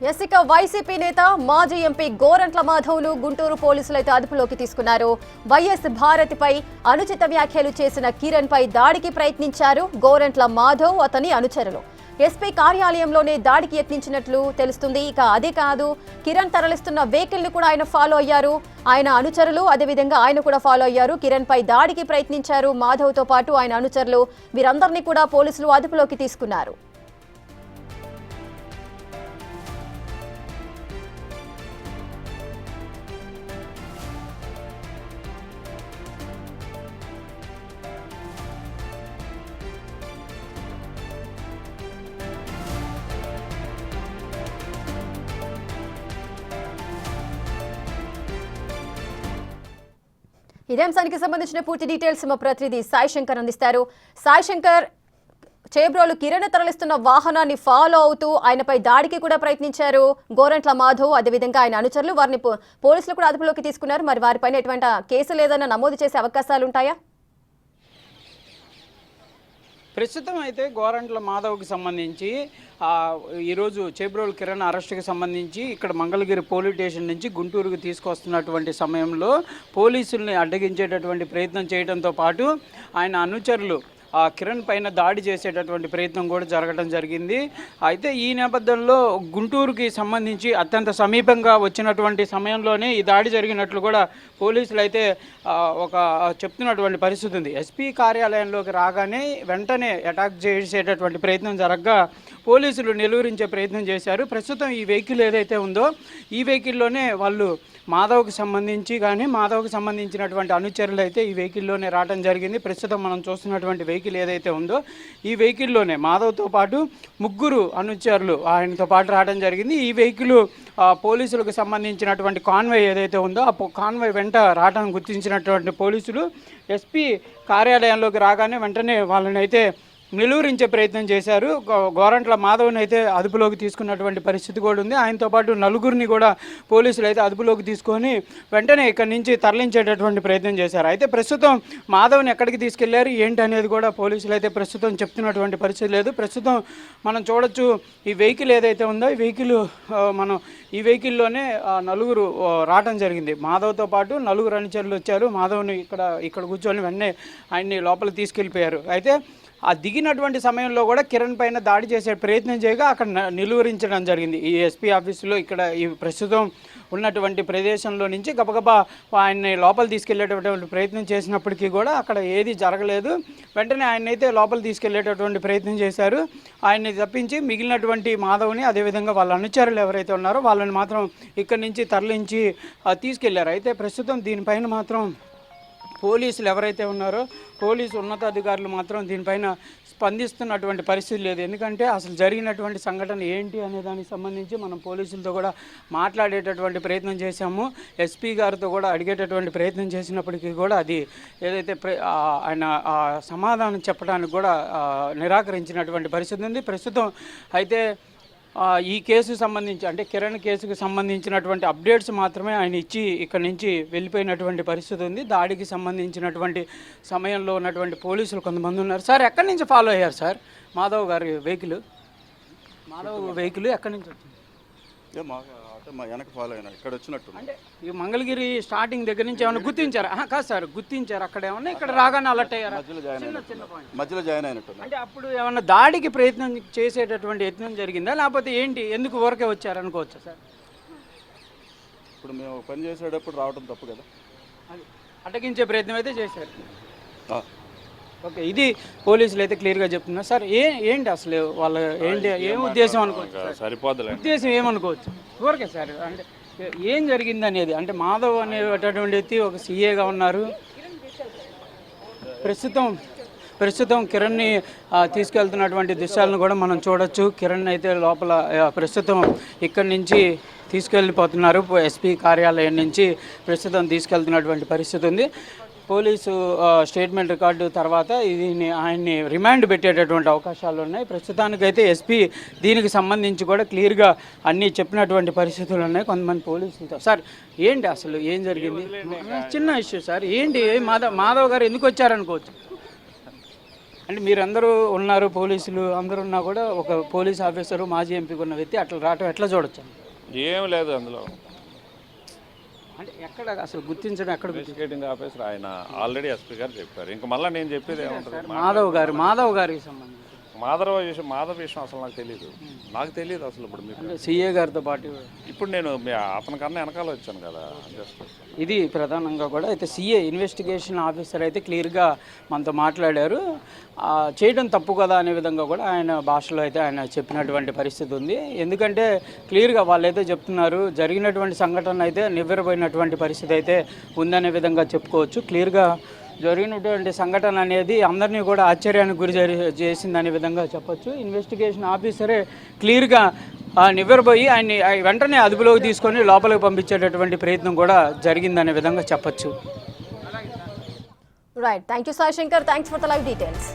ఇక వైసీపీ నేత మాజీ ఎంపీ గోరంట్ల మాధవ్ను గుంటూరు పోలీసులు అయితే అదుపులోకి తీసుకున్నారు. వైఎస్ భారతిపై అనుచిత వ్యాఖ్యలు చేసిన కిరణ్ పై దాడికి ప్రయత్నించారు గోరంట్ల మాధవ్, అతని అనుచరులు. ఎస్పీ కార్యాలయంలోనే దాడికి యత్నించినట్లు తెలుస్తుంది. ఇక అదే కాదు, కిరణ్ తరలిస్తున్న వెహికల్ ను కూడా ఆయన ఫాలో అయ్యారు. ఆయన అనుచరులు అదేవిధంగా ఆయన కూడా ఫాలో అయ్యారు. కిరణ్ పై దాడికి ప్రయత్నించారు మాధవ్ తో పాటు ఆయన అనుచరులు. వీరందరినీ కూడా పోలీసులు అదుపులోకి తీసుకున్నారు. ఇదే అంశానికి సంబంధించిన పూర్తి డీటెయిల్స్ మా ప్రతినిధి సాయి శంకర్ అందిస్తారు. సాయి శంకర్, చేబ్రోలు కిరణ్ తరలిస్తున్న వాహనాన్ని ఫాలో అవుతూ ఆయనపై దాడికి కూడా ప్రయత్నించారు గోరంట్ల మాధవ్, అదేవిధంగా ఆయన అనుచరులు. వారిని పోలీసులు కూడా అదుపులోకి తీసుకున్నారు. మరి వారిపైన ఎటువంటి కేసులు ఏదైనా నమోదు చేసే అవకాశాలు ఉంటాయా? ప్రస్తుతం అయితే గోరంట్ల మాధవ్కి సంబంధించి ఈరోజు చేబ్రోలు కిరణ్ అరెస్టుకి సంబంధించి ఇక్కడ మంగళగిరి పోలీస్ స్టేషన్ నుంచి గుంటూరుకు తీసుకొస్తున్నటువంటి సమయంలో పోలీసుల్ని అడ్డగించేటటువంటి ప్రయత్నం చేయడంతో పాటు ఆయన అనుచరులు కిరణ్ పైన దాడి చేసేటటువంటి ప్రయత్నం కూడా జరగడం జరిగింది. అయితే ఈ నేపథ్యంలో గుంటూరుకి సంబంధించి అత్యంత సమీపంగా వచ్చినటువంటి సమయంలోనే ఈ దాడి జరిగినట్లు కూడా పోలీసులు అయితే ఒక చెప్తున్నటువంటి పరిస్థితి ఉంది. ఎస్పీ కార్యాలయంలోకి రాగానే వెంటనే అటాక్ చేసేటటువంటి ప్రయత్నం జరగగా పోలీసులు నిలువరించే ప్రయత్నం చేశారు. ప్రస్తుతం ఈ వెహికల్ ఏదైతే ఉందో ఈ వెహికల్లోనే వాళ్ళు మాధవ్కి సంబంధించినటువంటి అనుచరులు అయితే ఈ వెహికల్లోనే రావడం జరిగింది. ప్రస్తుతం మనం చూస్తున్నటువంటి వెహికల్ ఏదైతే ఉందో ఈ వెహికల్లోనే మాధవ్తో పాటు ముగ్గురు అనుచరులు ఆయనతో పాటు రావడం జరిగింది. ఈ వెహికల్ పోలీసులకు సంబంధించినటువంటి కాన్వాయ్ ఏదైతే ఉందో ఆ కాన్వాయ్ వెంట రావడం గుర్తించినటువంటి పోలీసులు ఎస్పీ కార్యాలయంలోకి రాగానే వెంటనే వాళ్ళని అయితే నిలువరించే ప్రయత్నం చేశారు. గోరంట్ల మాధవ్ని అయితే అదుపులోకి తీసుకున్నటువంటి పరిస్థితి కూడా ఉంది. ఆయనతో పాటు నలుగురిని కూడా పోలీసులు అయితే అదుపులోకి తీసుకొని వెంటనే ఇక్కడి నుంచి తరలించేటటువంటి ప్రయత్నం చేశారు. అయితే ప్రస్తుతం మాధవ్ని ఎక్కడికి తీసుకెళ్లారు ఏంటి అనేది కూడా పోలీసులు అయితే ప్రస్తుతం చెప్తున్నటువంటి పరిస్థితి లేదు. ప్రస్తుతం మనం చూడొచ్చు ఈ వెహికల్ ఏదైతే ఉందో ఈ వెహికల్లోనే నలుగురు రావడం జరిగింది. మాధవ్తో పాటు నలుగురు అనుచరులు వచ్చారు. మాధవ్ని ఇక్కడ కూర్చొని వెంటనే ఆయన్ని లోపలికి తీసుకెళ్ళిపోయారు. అయితే ఆ దిగినటువంటి సమయంలో కూడా కిరణ్ పైన దాడి చేసే ప్రయత్నం చేయగా అక్కడ నిలువరించడం జరిగింది. ఈ ఎస్పీ ఆఫీసులో ఇక్కడ ఈ ప్రస్తుతం ఉన్నటువంటి ప్రదేశంలో నుంచి గబగబా ఆయన్ని లోపల తీసుకెళ్లేటటువంటి ప్రయత్నం చేసినప్పటికీ కూడా అక్కడ ఏది జరగలేదు. వెంటనే ఆయన అయితే లోపల తీసుకెళ్లేటటువంటి ప్రయత్నం చేశారు. ఆయన్ని తప్పించి మిగిలినటువంటి మాధవ్ని అదేవిధంగా వాళ్ళ అనుచరులు ఎవరైతే ఉన్నారో వాళ్ళని మాత్రం ఇక్కడి నుంచి తరలించి తీసుకెళ్లారు. అయితే ప్రస్తుతం దీనిపైన మాత్రం పోలీసులు ఎవరైతే ఉన్నారో పోలీసు ఉన్నతాధికారులు మాత్రం దీనిపైన స్పందిస్తున్నటువంటి పరిస్థితి లేదు. ఎందుకంటే అసలు జరిగినటువంటి సంఘటన ఏంటి అనే దానికి సంబంధించి మనం పోలీసులతో కూడా మాట్లాడేటటువంటి ప్రయత్నం చేశాము. ఎస్పీ గారితో కూడా అడిగేటటువంటి ప్రయత్నం చేసినప్పటికీ కూడా అది ఏదైతే ఆయన సమాధానం చెప్పడానికి కూడా నిరాకరించినటువంటి పరిస్థితి ఉంది. ప్రస్తుతం అయితే ఈ కేసుకు సంబంధించి అంటే కిరణ్ కేసుకు సంబంధించినటువంటి అప్డేట్స్ మాత్రమే ఆయన ఇచ్చి ఇక్కడ నుంచి వెళ్ళిపోయినటువంటి పరిస్థితి ఉంది. దాడికి సంబంధించినటువంటి సమయంలో ఉన్నటువంటి పోలీసులు కొంతమంది ఉన్నారు. సార్ ఎక్కడి నుంచి ఫాలో అయ్యారు సార్ మాధవ్ వెహికల్ ఎక్కడి నుంచి వచ్చింది? వెనక ఫాలో అయినా ఇక్కడ వచ్చినట్టు అంటే ఈ మంగళగిరి స్టార్టింగ్ దగ్గర నుంచి ఏమైనా గుర్తించారా? కాదు సార్, గుర్తించారు అక్కడ ఏమన్నా ఇక్కడ రాగానే అలర్ట్ అయ్యారా? మధ్యలో జాయిన్ అయినట్టు. అంటే అప్పుడు ఏమన్నా దాడికి ప్రయత్నం చేసేటటువంటి యత్నం జరిగిందా లేకపోతే ఏంటి, ఎందుకు ఊరకే వచ్చారు అనుకోవచ్చా సార్? ఇప్పుడు మేము పని చేసేటప్పుడు రావడం తప్పు కదా, అది అడ్డగించే ప్రయత్నం అయితే చేశారు. ఓకే, ఇది పోలీసులు అయితే క్లియర్గా చెప్తున్నారు. సార్ ఏంటి అసలు వాళ్ళ ఏం ఉద్దేశం అనుకోవచ్చు? సరిపోద్దు ఉద్దేశం ఏమనుకోవచ్చు ఊరికే సార్? అంటే ఏం జరిగింది అనేది, అంటే మాధవ్ అనేటటువంటి వ్యక్తి ఒక సీఏగా ఉన్నారు. ప్రస్తుతం కిరణ్ని తీసుకెళ్తున్నటువంటి దృశ్యాలను కూడా మనం చూడొచ్చు. కిరణ్ అయితే లోపల ప్రస్తుతం ఇక్కడి నుంచి తీసుకెళ్ళిపోతున్నారు. ఎస్పీ కార్యాలయం నుంచి ప్రస్తుతం తీసుకెళ్తున్నటువంటి పరిస్థితి ఉంది. పోలీసు స్టేట్మెంట్ రికార్డు తర్వాత ఆయన్ని రిమాండ్ పెట్టేటటువంటి అవకాశాలు ఉన్నాయి. ప్రస్తుతానికైతే ఎస్పీ దీనికి సంబంధించి కూడా క్లియర్గా అన్నీ చెప్పినటువంటి పరిస్థితులు ఉన్నాయి కొంతమంది పోలీసులతో. సార్ ఏంటి అసలు ఏం జరిగింది? చిన్న ఇష్యూ సార్, ఏంటి మాధవ్ గారు ఎందుకు వచ్చారనుకోవచ్చు? అంటే మీరందరూ ఉన్నారు, పోలీసులు అందరూ ఉన్నా కూడా ఒక పోలీస్ ఆఫీసరు మాజీ ఎంపీకి ఉన్న వ్యక్తి అట్లా రావటం ఎట్లా చూడొచ్చు? ఏం లేదు అందులో. అంటే ఎక్కడ అసలు గుర్తించడం ఎక్కడ ఇన్వెస్టిగేటింగ్ ఆఫీసర్ ఆయన ఆల్రెడీ ఎస్పీ గారు చెప్పారు. ఇంకా మళ్ళీ నేను చెప్పేది ఏముంటుంది? మాధవ్ గారికి సంబంధించి మాధవ్ విషయం అసలు నాకు తెలియదు అసలు. ఇప్పుడు మీకు సిఏ గారితో పాటు ఇప్పుడు నేను అతనికన్నా వెనకాల వచ్చాను కదా జస్ట్. ఇది ప్రధానంగా కూడా అయితే సిఏ ఇన్వెస్టిగేషన్ ఆఫీసర్ అయితే క్లియర్గా మనతో మాట్లాడారు. చేయడం తప్పు కదా అనే విధంగా కూడా ఆయన భాషలో అయితే ఆయన చెప్పినటువంటి పరిస్థితి ఉంది. ఎందుకంటే క్లియర్గా వాళ్ళైతే చెప్తున్నారు జరిగినటువంటి సంఘటన అయితే నివ్వెరపోయినటువంటి పరిస్థితి అయితే ఉందనే విధంగా చెప్పుకోవచ్చు. క్లియర్గా జరిగినటువంటి సంఘటన అనేది అందరినీ కూడా ఆశ్చర్యానికి గురి చేసిందనే విధంగా చెప్పొచ్చు. ఇన్వెస్టిగేషన్ ఆఫీసరే క్లియర్గా నివ్వెరపోయి ఆయన్ని వెంటనే అదుపులోకి తీసుకొని లోపలికి పంపించేటటువంటి ప్రయత్నం కూడా జరిగిందనే విధంగా చెప్పొచ్చు. Right, thank you Sai Shankar, thanks for the live details.